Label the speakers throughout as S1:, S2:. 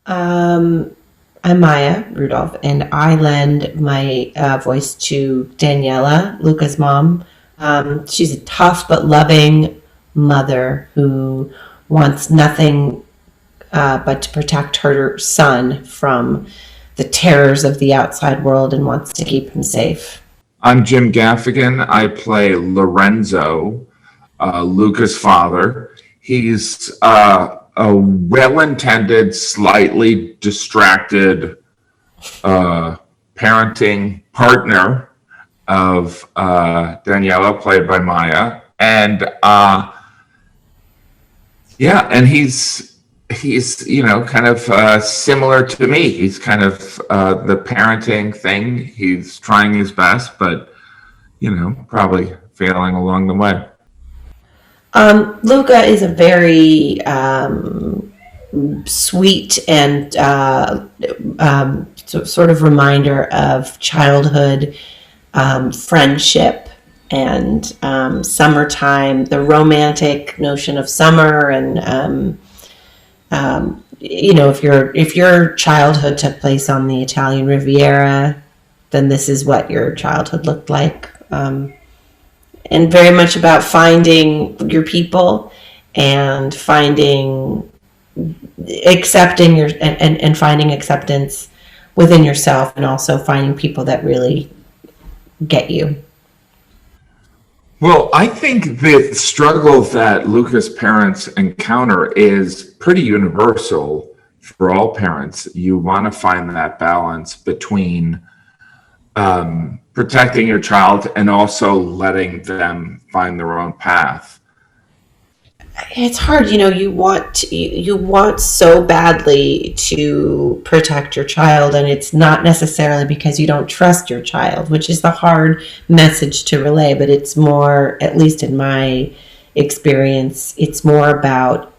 S1: Um, I'm Maya Rudolph, and I lend my voice to Daniela, Luca's mom. She's a tough but loving mother who wants nothing but to protect her son from the terrors of the outside world and wants to keep him safe.
S2: I'm Jim Gaffigan. I play Lorenzo, Luca's father. He's a well intended, slightly distracted parenting partner of Daniela, played by Maya. And yeah, and he's kind of similar to me. He's kind of the parenting thing. He's trying his best, but probably failing along the way.
S1: Luca is a very sweet and sort of reminder of childhood friendship and summertime, the romantic notion of summer, and if your childhood took place on the Italian Riviera, then this is what your childhood looked like. And very much about finding your people and finding accepting and finding acceptance within yourself, and also finding people that really get you.
S2: Well, I think the struggle that Luca's parents encounter is pretty universal for all parents. You want to find that balance between protecting your child and also letting them find their own path.
S1: It's hard, you want so badly to protect your child, and it's not necessarily because you don't trust your child, which is the hard message to relay. But it's more, at least in my experience, it's more about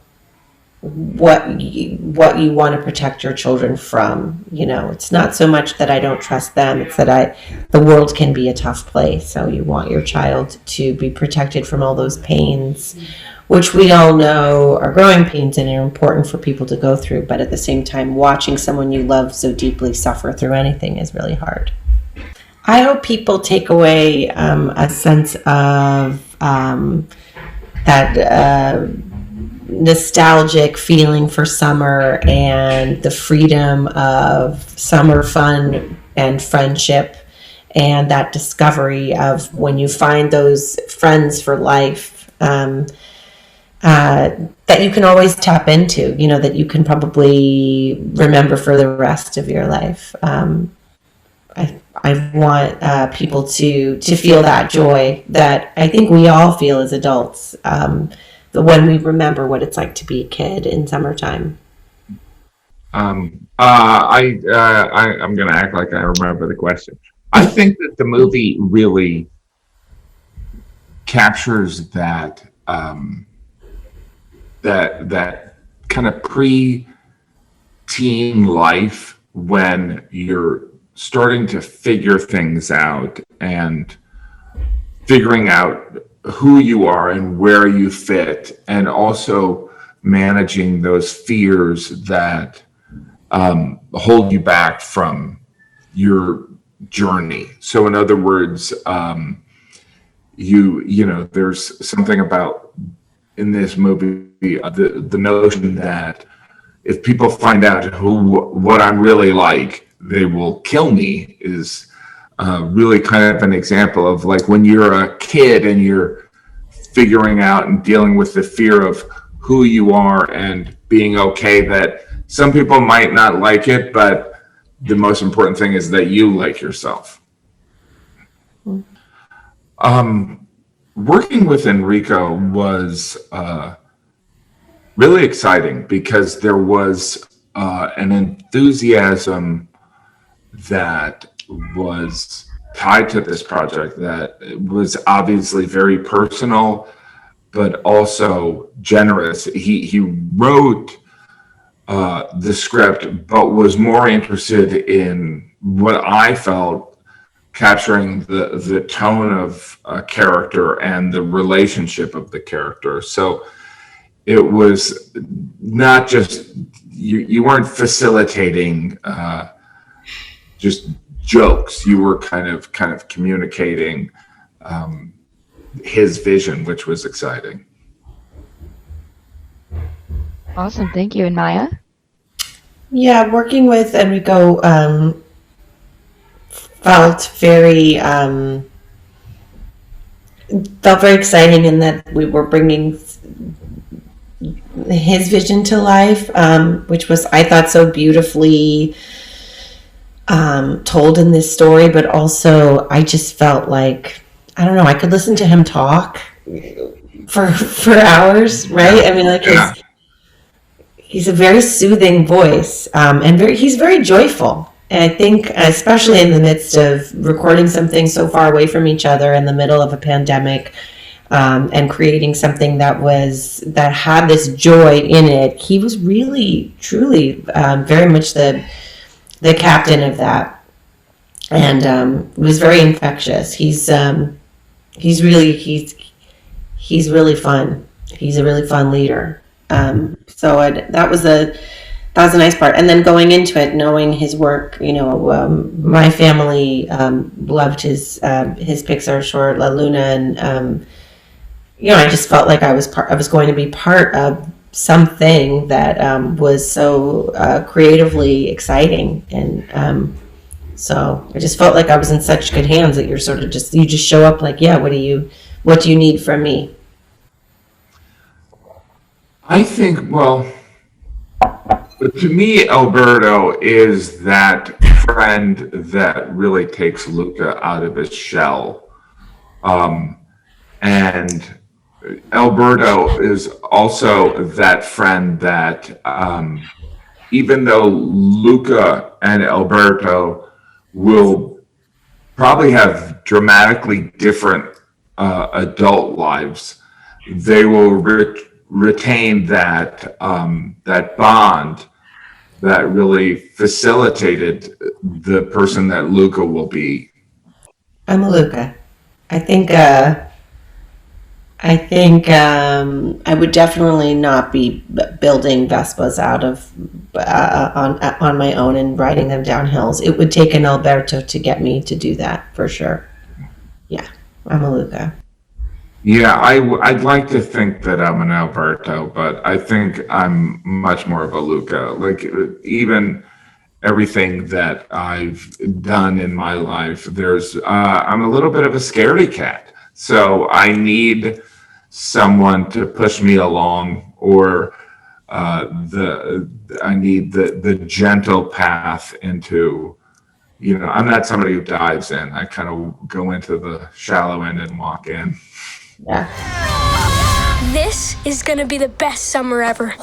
S1: what you want to protect your children from. It's not so much that I don't trust them, it's that the world can be a tough place, so you want your child to be protected from all those pains, which we all know are growing pains and are important for people to go through. But at the same time, watching someone you love so deeply suffer through anything is really hard. I hope people take away a sense of that nostalgic feeling for summer and the freedom of summer fun and friendship, and that discovery of when you find those friends for life, that you can always tap into, that you can probably remember for the rest of your life. I want people to feel that joy that I think we all feel as adults, when we remember what it's like to be a kid in summertime.
S2: I'm going to act like I remember the question. I think that the movie really captures that that kind of pre-teen life, when you're starting to figure things out and figuring out who you are and where you fit, and also managing those fears that hold you back from your journey. So in other words, there's something about, in this movie, the notion that if people find out what I'm really like, they will kill me, is really kind of an example of, like, when you're a kid and you're figuring out and dealing with the fear of who you are, and being okay that some people might not like it, but the most important thing is that you like yourself. Working with Enrico was really exciting, because there was an enthusiasm that was tied to this project that was obviously very personal, but also generous. He wrote the script, but was more interested in what I felt capturing the tone of a character and the relationship of the character. So it was not just you weren't facilitating just jokes. You were kind of communicating his vision, which was exciting.
S3: Awesome, thank you. And Maya?
S1: Yeah, working with Enrico felt very exciting in that we were bringing his vision to life, which was, I thought, so beautifully told in this story. But also, I just felt like, I don't know, I could listen to him talk for hours, right? I mean, like he's a very soothing voice, and he's very joyful. And I think, especially in the midst of recording something so far away from each other in the middle of a pandemic, and creating something that had this joy in it, he was really, truly, very much the captain of that, and it was very infectious. He's really fun. He's a really fun leader. So that was a nice part. And then going into it, knowing his work, my family loved his Pixar short La Luna, and I just felt like I was going to be part of something that was so creatively exciting, and so I just felt like I was in such good hands that you just show up like, yeah, what do you need from me?
S2: I think, well, to me, Alberto is that friend that really takes Luca out of his shell. And Alberto is also that friend that, even though Luca and Alberto will probably have dramatically different adult lives, they will retain that bond that really facilitated the person that Luca will be.
S1: I'm a Luca. I think I would definitely not be building Vespas out of on my own and riding them down hills. It would take an Alberto to get me to do that, for sure. Yeah, I'm a Luca.
S2: Yeah, I'd like to think that I'm an Alberto, but I think I'm much more of a Luca. Like, even everything that I've done in my life, I'm a little bit of a scaredy cat. So I need someone to push me along, or I need the gentle path into, I'm not somebody who dives in. I kind of go into the shallow end and walk in.
S1: Yeah.
S4: This is gonna be the best summer ever.